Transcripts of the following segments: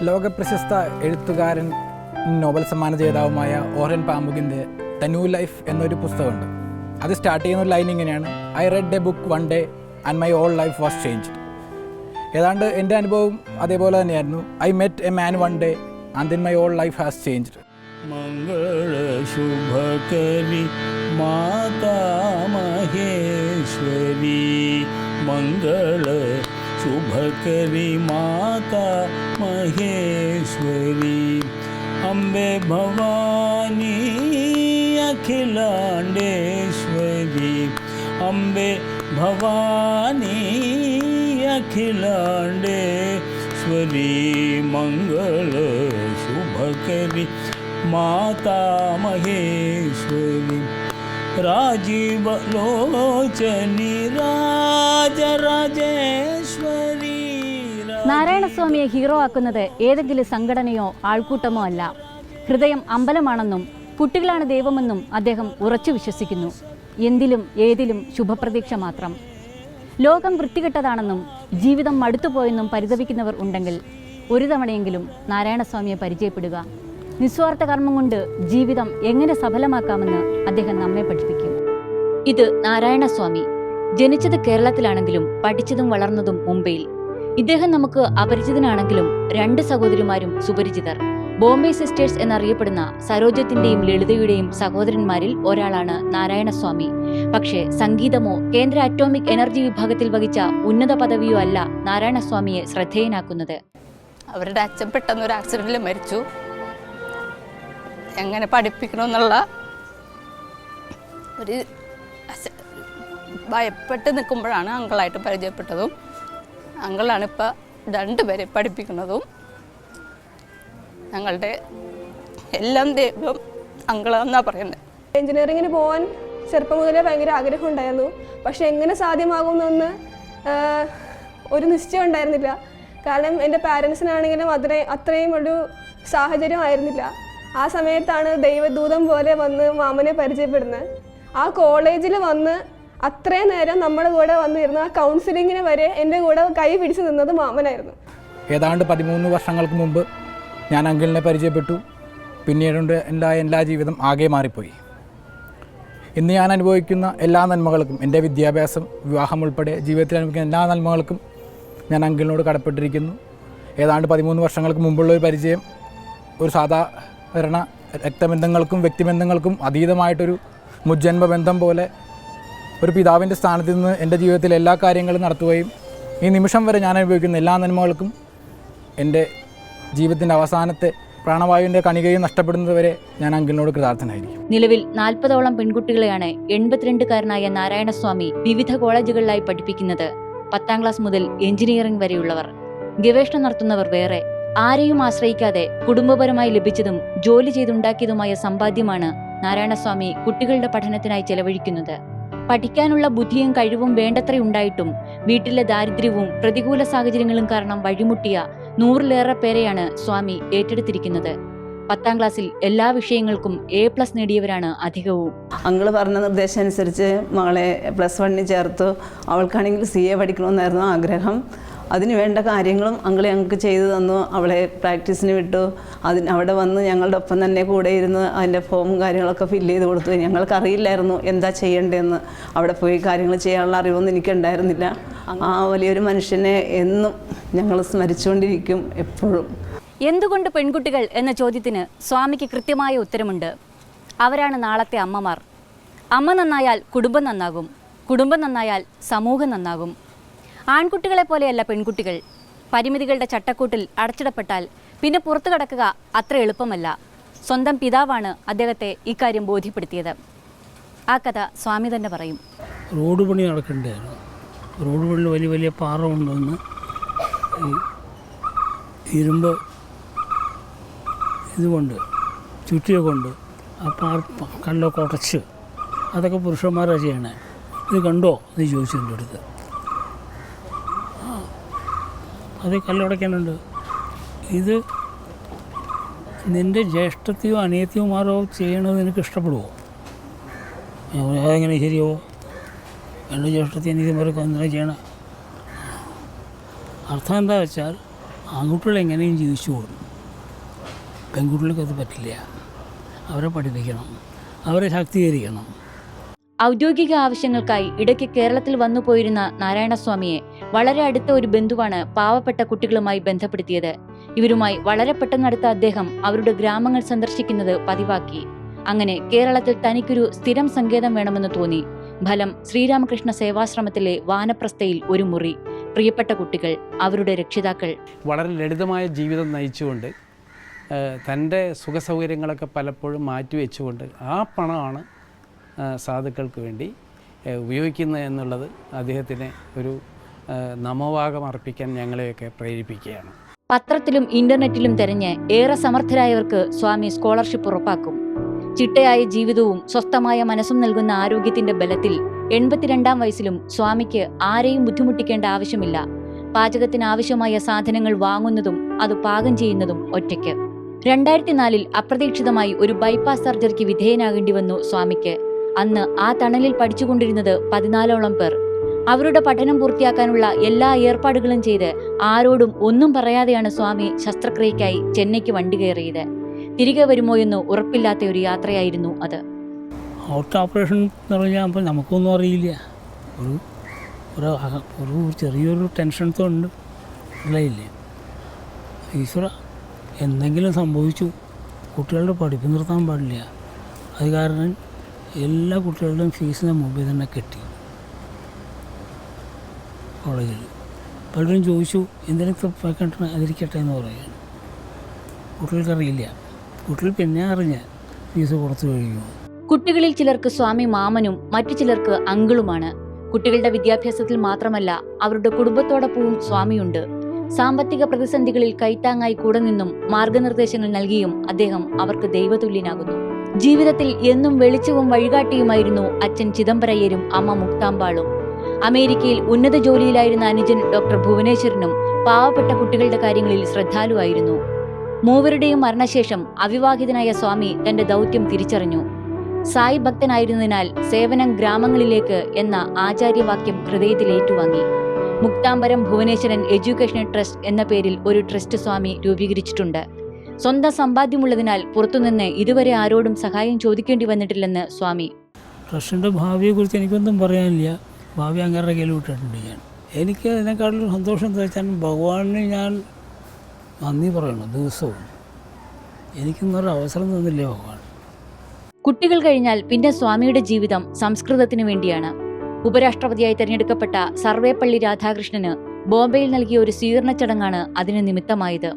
ലോകപ്രശസ്ത എഴുത്തുകാരൻ നോബൽ സമ്മാന ജേതാവുമായ ഓറൻ പാമുകിൻ്റെ ദ ന്യൂ ലൈഫ് എന്നൊരു പുസ്തകമുണ്ട്. അത് സ്റ്റാർട്ട് ചെയ്യുന്ന ഒരു ലൈൻ ഇങ്ങനെയാണ്: I read a book one day and my all life was changed. ഏതാണ്ട് എൻ്റെ അനുഭവം അതേപോലെ തന്നെയായിരുന്നു. I met a man one day and then my all life has changed. മംഗള ശുഭകരി മാതാ മഹേശ്വരി, മംഗള ശുഭകരി മാതാ മഹേശ്വരി, അംബെ ഭവാനി അഖിലാണ്ടേശ്വരി, അംബെ ഭവാനി അഖിലാണ്ടേശ്വരി, മംഗള ശുഭകരി മാതാ മഹേശ്വരി, രാജീവലോചനി രാജരാജേശ്വരി. നാരായണസ്വാമിയെ ഹീറോ ആക്കുന്നത് ഏതെങ്കിലും സംഘടനയോ ആൾക്കൂട്ടമോ അല്ല. ഹൃദയം അമ്പലമാണെന്നും കുട്ടികളാണ് ദൈവമെന്നും അദ്ദേഹം ഉറച്ചു വിശ്വസിക്കുന്നു. എന്തിലും ഏതിലും ശുഭപ്രതീക്ഷ മാത്രം. ലോകം വൃത്തികെട്ടതാണെന്നും ജീവിതം മടുത്തുപോയെന്നും പരിതപിക്കുന്നവർ ഉണ്ടെങ്കിൽ ഒരു തവണയെങ്കിലും നാരായണസ്വാമിയെ പരിചയപ്പെടുക. നിസ്വാർത്ഥ കർമ്മം കൊണ്ട് ജീവിതം എങ്ങനെ സഫലമാക്കാമെന്ന് അദ്ദേഹം നമ്മെ പഠിപ്പിക്കും. ഇത് നാരായണസ്വാമി. ജനിച്ചത് കേരളത്തിലാണെങ്കിലും പഠിച്ചതും വളർന്നതും മുംബൈയിൽ. ഇദ്ദേഹം നമുക്ക് അപരിചിതനാണെങ്കിലും രണ്ട് സഹോദരിമാരും സുപരിചിതർ. ബോംബെ സിസ്റ്റേഴ്സ് എന്നറിയപ്പെടുന്ന സരോജത്തിന്റെയും ലളിതയുടെയും സഹോദരന്മാരിൽ ഒരാളാണ് നാരായണസ്വാമി. പക്ഷേ സംഗീതമോ കേന്ദ്ര അറ്റോമിക് എനർജി വിഭാഗത്തിൽ വഹിച്ച ഉന്നത പദവിയോ അല്ല നാരായണസ്വാമിയെ ശ്രദ്ധേയനാക്കുന്നത്. അവരുടെ അച്ഛൻ പെട്ടെന്ന് ഒരു ആക്സിഡന്റിൽ മരിച്ചു. എങ്ങനെ പഠിപ്പിക്കണമെന്നുള്ള ഒരു ഭയപ്പെട്ട് നിൽക്കുമ്പോഴാണ് അങ്കിളായിട്ട് പരിചയപ്പെട്ടതും. അങ്കിളാണ് ഇപ്പോൾ രണ്ടുപേരെ പഠിപ്പിക്കുന്നതും. ഞങ്ങളുടെ എല്ലാം ദൈവം അങ്കിളെന്നാണ് പറയുന്നത്. എഞ്ചിനീയറിങ്ങിന് പോകാൻ ചെറുപ്പം മുതലേ ഭയങ്കര ആഗ്രഹം ഉണ്ടായിരുന്നു. പക്ഷെ എങ്ങനെ സാധ്യമാകുമെന്നൊന്ന് ഒരു നിശ്ചയം ഉണ്ടായിരുന്നില്ല. കാരണം എൻ്റെ പാരൻസിനാണെങ്കിലും അത്രയും ഒരു സാഹചര്യം ആയിരുന്നില്ല. ആ സമയത്താണ് ദൈവദൂതം പോലെ വന്ന് മാമനെ പരിചയപ്പെടുന്നത്. ആ കോളേജിൽ വന്ന് അത്രയും നേരം നമ്മുടെ കൂടെ വന്നിരുന്നു. ആ കൗൺസിലിങ്ങിന് വരെ എൻ്റെ കൂടെ കൈ പിടിച്ച് നിന്നത് മാമനായിരുന്നു. ഏതാണ്ട് 13 വർഷങ്ങൾക്ക് മുമ്പ് ഞാൻ അങ്കിളിനെ പരിചയപ്പെട്ടു. പിന്നീട് എല്ലാ ജീവിതം ആകെ മാറിപ്പോയി. ഇന്ന് ഞാൻ അനുഭവിക്കുന്ന എല്ലാ നന്മകൾക്കും, എൻ്റെ വിദ്യാഭ്യാസം, വിവാഹം ഉൾപ്പെടെ ജീവിതത്തിൽ അനുഭവിക്കുന്ന എല്ലാ നന്മകൾക്കും ഞാൻ അങ്കിളിനോട് കടപ്പെട്ടിരിക്കുന്നു. ഏതാണ്ട് 13 വർഷങ്ങൾക്ക് മുമ്പുള്ള ഒരു പരിചയം ഒരു സാധാരണ രക്തബന്ധങ്ങൾക്കും വ്യക്തിബന്ധങ്ങൾക്കും അതീതമായിട്ടൊരു മുജ്ജന്മ ബന്ധം പോലെ ഒരു പിതാവിൻ്റെ സ്ഥാനത്ത് നിന്ന് എൻ്റെ ജീവിതത്തിൽ എല്ലാ കാര്യങ്ങളും നടത്തുകയും ഈ നിമിഷം വരെ ഞാൻ അനുഭവിക്കുന്ന എല്ലാ നന്മകൾക്കും എൻ്റെ ജീവിതത്തിൻ്റെ അവസാനത്തെ പ്രാണവായുവിൻ്റെ കണികയും നഷ്ടപ്പെടുന്നത് വരെ ഞാൻ അങ്കിളിനോട് കൃതാർത്ഥനായിരിക്കും. നിലവിൽ 40ഓളം പെൺകുട്ടികളെയാണ് 82കാരനായ നാരായണസ്വാമി വിവിധ കോളേജുകളിലായി പഠിപ്പിക്കുന്നത്. 10ാം ക്ലാസ് മുതൽ എഞ്ചിനീയറിംഗ് വരെയുള്ളവർ. ഗവേഷണം നടത്തുന്നവർ വേറെ. ആരെയും ആശ്രയിക്കാതെ കുടുംബപരമായി ലഭിച്ചതും ജോലി ചെയ്തുണ്ടാക്കിയതുമായ സമ്പാദ്യമാണ് നാരായണസ്വാമി കുട്ടികളുടെ പഠനത്തിനായി ചെലവഴിക്കുന്നത്. പഠിക്കാനുള്ള ബുദ്ധിയും കഴിവും വേണ്ടത്രയുണ്ടായിട്ടും വീട്ടിലെ ദാരിദ്ര്യവും പ്രതികൂല സാഹചര്യങ്ങളും കാരണം വഴിമുട്ടിയ 100ലേറെ പേരെയാണ് സ്വാമി ഏറ്റെടുത്തിരിക്കുന്നത്. 10ാം ക്ലാസ്സിൽ എല്ലാ വിഷയങ്ങൾക്കും A+ നേടിയവരാണ് അധികവും. അങ്കിള് പറഞ്ഞ നിർദ്ദേശം അനുസരിച്ച് മകളെ +1 ചേർത്തു. അവൾക്കാണെങ്കിൽ CA പഠിക്കണമെന്നായിരുന്നു ആഗ്രഹം. അതിന് വേണ്ട കാര്യങ്ങളും അങ്കിള് ഞങ്ങൾക്ക് ചെയ്തു തന്നു. അവളെ പ്രാക്ടീസിന് വിട്ടു. അവിടെ വന്ന് ഞങ്ങളുടെ ഒപ്പം തന്നെ കൂടെ ഇരുന്ന് അതിൻ്റെ ഫോമും കാര്യങ്ങളൊക്കെ ഫില്ല് ചെയ്ത് കൊടുത്തു. ഞങ്ങൾക്കറിയില്ലായിരുന്നു എന്താ ചെയ്യേണ്ടതെന്ന്. അവിടെ പോയി കാര്യങ്ങൾ ചെയ്യാനുള്ള അറിവൊന്നും എനിക്കുണ്ടായിരുന്നില്ല. ആ വലിയൊരു മനുഷ്യനെ എന്നും ഞങ്ങൾ സ്മരിച്ചുകൊണ്ടിരിക്കും എപ്പോഴും. എന്തുകൊണ്ട് പെൺകുട്ടികൾ എന്ന ചോദ്യത്തിന് സ്വാമിക്ക് കൃത്യമായ ഉത്തരമുണ്ട്. അവരാണ് നാളത്തെ അമ്മമാർ. അമ്മ നന്നായാൽ കുടുംബം നന്നാകും. കുടുംബം നന്നായാൽ സമൂഹം നന്നാകും. ആൺകുട്ടികളെ പോലെയല്ല പെൺകുട്ടികൾ. പരിമിതികളുടെ ചട്ടക്കൂട്ടിൽ അടച്ചിടപ്പെട്ടാൽ പിന്നെ പുറത്തു കടക്കുക അത്ര എളുപ്പമല്ല. സ്വന്തം പിതാവാണ് അദ്ദേഹത്തെ ഇക്കാര്യം ബോധ്യപ്പെടുത്തിയത്. ആ കഥ സ്വാമി തന്നെ പറയും. റോഡ് പണി നടക്കണ്ടായിരുന്നു. റോഡ് പണിയിൽ വലിയ വലിയ പാറ കൊണ്ടുവന്ന് ഇരുമ്പ് ഇതുകൊണ്ട് ചുറ്റിയെ കൊണ്ട് ആ കല്ലൊക്കെ ഉടച്ച് അതൊക്കെ പുരുഷന്മാരാണ് ചെയ്യണേ. ഇത് കണ്ടോ എന്ന് ചോദിച്ചു എൻ്റെ അടുത്ത്. അത് കല്ലുടയ്ക്കാനുണ്ട്. ഇത് നിൻ്റെ ജ്യേഷ്ഠത്തെയോ അനിയത്തിയോമാരോ ചെയ്യണത് നിനക്ക് ഇഷ്ടപ്പെടുമോ? അതെങ്ങനെ ശരിയോ? എൻ്റെ ജ്യേഷ്ഠത്തെ അനിയത്തിമാരൊക്കെ എന്തിനാ ചെയ്യണം? അർത്ഥം എന്താ വെച്ചാൽ ആൺകുട്ടികൾ എങ്ങനെയും ജീവിച്ചു കൊടുക്കും. പെൺകുട്ടികൾക്ക് അത് പറ്റില്ല. അവരെ പഠിപ്പിക്കണം, അവരെ ശാക്തീകരിക്കണം. ഔദ്യോഗിക ആവശ്യങ്ങൾക്കായി ഇടയ്ക്ക് കേരളത്തിൽ വന്നു പോയിരുന്ന നാരായണസ്വാമിയെ വളരെ അടുത്ത ഒരു ബന്ധുവാണ് പാവപ്പെട്ട കുട്ടികളുമായി ബന്ധപ്പെടുത്തിയത്. ഇവരുമായി വളരെ പെട്ടെന്നടുത്ത അദ്ദേഹം അവരുടെ ഗ്രാമങ്ങൾ സന്ദർശിക്കുന്നത് പതിവാക്കി. അങ്ങനെ കേരളത്തിൽ തനിക്കൊരു സ്ഥിരം സങ്കേതം വേണമെന്ന് തോന്നി. ഫലം ശ്രീരാമകൃഷ്ണ സേവാശ്രമത്തിലെ വാനപ്രസ്ഥയിൽ ഒരു മുറി, പ്രിയപ്പെട്ട കുട്ടികൾ, അവരുടെ രക്ഷിതാക്കൾ. വളരെ ലളിതമായ ജീവിതം നയിച്ചുകൊണ്ട് തൻ്റെ സുഖസൗകര്യങ്ങളൊക്കെ പലപ്പോഴും മാറ്റിവെച്ചുകൊണ്ട് ആ പണമാണ് സാധുക്കൾക്ക് വേണ്ടി ഉപയോഗിക്കുന്നത് എന്നുള്ളത് അദ്ദേഹത്തിന് ഒരു നമോവാകം അർപ്പിക്കാൻ ഞങ്ങളെയൊക്കെ പ്രേരിപ്പിക്കുകയാണ്. പത്രത്തിലും ഇന്റർനെറ്റിലും തെരഞ്ഞ് ഏറെ സമർത്ഥരായവർക്ക് സ്വാമി സ്കോളർഷിപ്പ് ഉറപ്പാക്കും. ചിട്ടയായ ജീവിതവും സ്വസ്ഥമായ മനസ്സും നൽകുന്ന ആരോഗ്യത്തിന്റെ ബലത്തിൽ 82-ാം വയസ്സിലും സ്വാമിക്ക് ആരെയും ബുദ്ധിമുട്ടിക്കേണ്ട ആവശ്യമില്ല. പാചകത്തിന് ആവശ്യമായ സാധനങ്ങൾ വാങ്ങുന്നതും അത് പാകം ചെയ്യുന്നതും ഒറ്റയ്ക്ക്. 2004-ൽ അപ്രതീക്ഷിതമായി ഒരു ബൈപ്പാസ് സർജറിക്ക് വിധേയനാകേണ്ടി വന്നു സ്വാമിക്ക്. അന്ന് ആ തണലിൽ പഠിച്ചുകൊണ്ടിരുന്നത് 14ഓളം പേർ. അവരുടെ പഠനം പൂർത്തിയാക്കാനുള്ള എല്ലാ ഏർപ്പാടുകളും ചെയ്ത് ആരോടും ഒന്നും പറയാതെയാണ് സ്വാമി ശസ്ത്രക്രിയയ്ക്കായി ചെന്നൈക്ക് വണ്ടി കയറിയത്. തിരികെ വരുമോ എന്ന് ഉറപ്പില്ലാത്ത ഒരു യാത്രയായിരുന്നു അത്. ഹാർട്ട് ഓപ്പറേഷൻ എന്ന് പറഞ്ഞാൽ അപ്പോൾ നമുക്കൊന്നും അറിയില്ല. ഒരു ചെറിയൊരു ടെൻഷൻ ഉണ്ട്, ഇല്ലേ? ഈശ്വര, എന്തെങ്കിലും സംഭവിച്ചു, കുട്ടികളുടെ പഠിപ്പ് നിർത്താൻ പാടില്ല. അത് കാരണം എല്ലാ കുട്ടികളുടെയും ഫീസിന് മുമ്പേ തന്നെ കെട്ടി കോളേജിൽ. പലരും ചോദിച്ചു എന്തിനൊക്കെ കെട്ടണം, അതിരിക്കട്ടെ എന്ന് പറയുകയാണ്. കുട്ടികൾക്കറിയില്ല. കുട്ടികൾ പിന്നെ അറിഞ്ഞ ഫീസ് കൊടുത്തു കഴിയുമോ. കുട്ടികളിൽ ചിലർക്ക് സ്വാമി മാമനും മറ്റു ചിലർക്ക് അങ്കിളുമാണ്. കുട്ടികളുടെ വിദ്യാഭ്യാസത്തിൽ മാത്രമല്ല, അവരുടെ കുടുംബത്തോടൊപ്പവും സ്വാമിയുണ്ട്. സാമ്പത്തിക പ്രതിസന്ധികളിൽ കൈത്താങ്ങായി കൂടെ നിന്നും മാർഗനിർദ്ദേശങ്ങൾ നൽകിയും അദ്ദേഹം അവർക്ക് ദൈവതുല്യനാകുന്നു. ജീവിതത്തിൽ എന്നും വെളിച്ചവും വഴികാട്ടിയുമായിരുന്നു അച്ഛൻ ചിദംബരയ്യരും അമ്മ മുക്താമ്പാളും. അമേരിക്കയിൽ ഉന്നത ജോലിയിലായിരുന്ന അനുജൻ ഡോക്ടർ ഭുവനേശ്വരനും പാവപ്പെട്ട കുട്ടികളുടെ കാര്യങ്ങളിൽ ശ്രദ്ധാലുവായിരുന്നു. മൂവരുടെയും മരണശേഷം അവിവാഹിതനായ സ്വാമി തന്റെ ദൗത്യം തിരിച്ചറിഞ്ഞു. സായി ഭക്തനായിരുന്നതിനാൽ സേവനം ഗ്രാമങ്ങളിലേക്ക് എന്ന ആചാര്യവാക്യം ഹൃദയത്തിൽ ഏറ്റുവാങ്ങി. മുക്താംബരം ഭുവനേശ്വരൻ എഡ്യൂക്കേഷൻ ട്രസ്റ്റ് എന്ന പേരിൽ ഒരു ട്രസ്റ്റ് സ്വാമി രൂപീകരിച്ചിട്ടുണ്ട്. സ്വന്തം സമ്പാദ്യമുള്ളതിനാൽ പുറത്തുനിന്ന് ഇതുവരെ ആരോടും സഹായം ചോദിക്കേണ്ടി വന്നിട്ടില്ലെന്ന് സ്വാമി. ട്രസ്റ്റിൻ്റെ ഭാവിയെക്കുറിച്ച് എനിക്കൊന്നും പറയാനില്ല. ഭാവി അങ്ങേരുടെ കയ്യിൽ വിട്ടിട്ടുണ്ട് ഞാൻ. എനിക്ക് അതിനേക്കാളും സന്തോഷം എന്താ വെച്ചാൽ ഭഗവാന് ഞാൻ നന്ദി പറയണം ദിവസവും. എനിക്കിന്നൊരു അവസരം തന്നില്ലേ ഭഗവാൻ. കുട്ടികൾ കഴിഞ്ഞാൽ പിന്നെ സ്വാമിയുടെ ജീവിതം സംസ്കൃതത്തിനു വേണ്ടിയാണ്. ഉപരാഷ്ട്രപതിയായി തെരഞ്ഞെടുക്കപ്പെട്ട സർവേപ്പള്ളി രാധാകൃഷ്ണന് ബോംബെയിൽ നൽകിയ ഒരു സ്വീകരണ ചടങ്ങാണ് അതിന് നിമിത്തമായത്.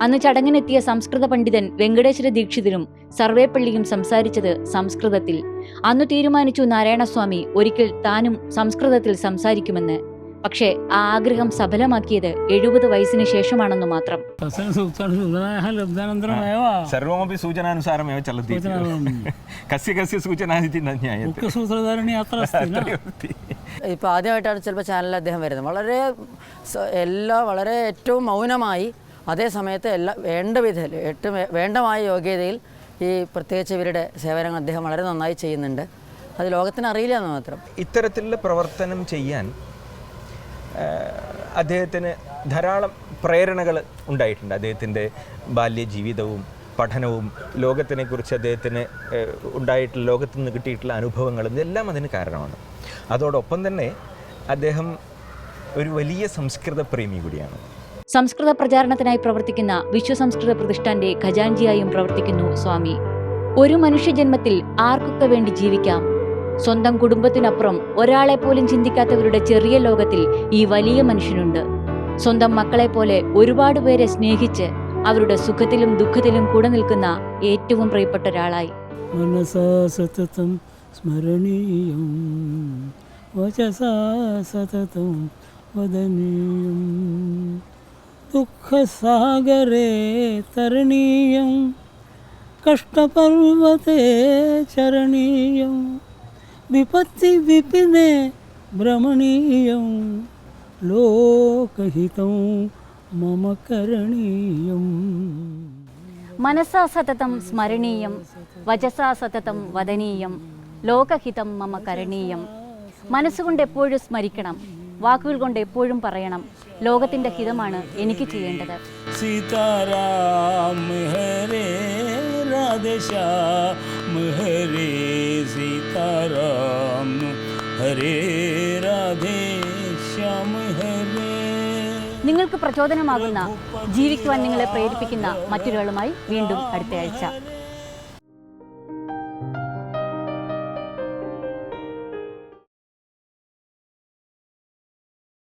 അന്ന് ചടങ്ങിനെത്തിയ സംസ്കൃത പണ്ഡിതൻ വെങ്കടേശ്വര ദീക്ഷിതരും സർവേപ്പള്ളിയും സംസാരിച്ചത് സംസ്കൃതത്തിൽ. അന്ന് തീരുമാനിച്ചു നാരായണസ്വാമി ഒരിക്കൽ താനും സംസ്കൃതത്തിൽ സംസാരിക്കുമെന്ന്. പക്ഷേ ആ ആഗ്രഹം സഫലമാക്കിയത് 70 വയസ്സിന് ശേഷമാണെന്ന് മാത്രം. സർവമപി സൂചനാനുസാരമേവ ചലതി. കസ്യ കസ്യ സൂചനാനിതി ന ജ്ഞായത്തെ. ഇപ്പോൾ ആദ്യമായിട്ടാണ് ചിലപ്പോൾ ചാനലിൽ അദ്ദേഹം വരുന്നത്. വളരെ ഏറ്റവും മൗനമായി, അതേ സമയത്ത് വേണ്ട വിധത്തിൽ വേണ്ടമായ യോഗ്യതയിൽ ഈ പ്രത്യേകിച്ച് ഇവരുടെ സേവനങ്ങൾ അദ്ദേഹം വളരെ നന്നായി ചെയ്യുന്നുണ്ട്. അത് ലോകത്തിന് അറിയില്ല എന്ന് മാത്രം. ഇത്തരത്തിലുള്ള പ്രവർത്തനം ചെയ്യാൻ അദ്ദേഹത്തിന് ധാരാളം പ്രേരണകൾ ഉണ്ടായിട്ടുണ്ട്. അദ്ദേഹത്തിൻ്റെ ബാല്യജീവിതവും പഠനവും ലോകത്തിനെക്കുറിച്ച് അദ്ദേഹത്തിന് ഉണ്ടായിട്ടുള്ള, ലോകത്തു നിന്ന് കിട്ടിയിട്ടുള്ള അനുഭവങ്ങളും ഇതെല്ലാം അതിന് കാരണമാണ്. അതോടൊപ്പം തന്നെ അദ്ദേഹം ഒരു വലിയ സംസ്കൃത പ്രേമി കൂടിയാണ്. സംസ്കൃത പ്രചാരണത്തിനായി പ്രവർത്തിക്കുന്ന വിശ്വസംസ്കൃത പ്രതിഷ്ഠാന്റെ ഖജാൻജിയായും പ്രവർത്തിക്കുന്നു സ്വാമി. ഒരു മനുഷ്യജന്മത്തിൽ ആർക്കൊക്കെ വേണ്ടി ജീവിക്കാം. സ്വന്തം കുടുംബത്തിനപ്പുറം ഒരാളെ പോലും ചിന്തിക്കാത്തവരുടെ ചെറിയ ലോകത്തിൽ ഈ വലിയ മനുഷ്യനുണ്ട്. സ്വന്തം മക്കളെ പോലെ ഒരുപാട് പേരെ സ്നേഹിച്ച് അവരുടെ സുഖത്തിലും ദുഃഖത്തിലും കൂടെ നിൽക്കുന്ന ഏറ്റവും പ്രിയപ്പെട്ട ഒരാളായി. മനസാ സതതം സ്മരണീയം വചസാ സതതം വദനീയം ദുഃഖസാഗരേ തരണീയം കഷ്ടപർവതേ ചരണീയം വിപത്തി വിപിനെ ഭ്രമണീയം ലോകഹിതം മമ കരണീയം. മനസാ സതതം സ്മരണീയം വചസാ സതതം വദനീയം ലോകഹിതം മമ കരണീയം. മനസ്സുകൊണ്ട് എപ്പോഴും സ്മരിക്കണം, വാക്കുകൾ കൊണ്ട് എപ്പോഴും പറയണം, ലോകത്തിൻ്റെ ഹിതമാണ് എനിക്ക് ചെയ്യേണ്ടത്. സീതാറാം ഹരേ രാധേശ്യാം ഹരേ സീതാറാം ഹരേ രാധേശ്യാം ഹരേ. നിങ്ങൾക്ക് പ്രചോദനമാകുന്ന, ജീവിക്കുവാൻ നിങ്ങളെ പ്രേരിപ്പിക്കുന്ന മറ്റൊരാളുമായി വീണ്ടും അടുത്തയാഴ്ച.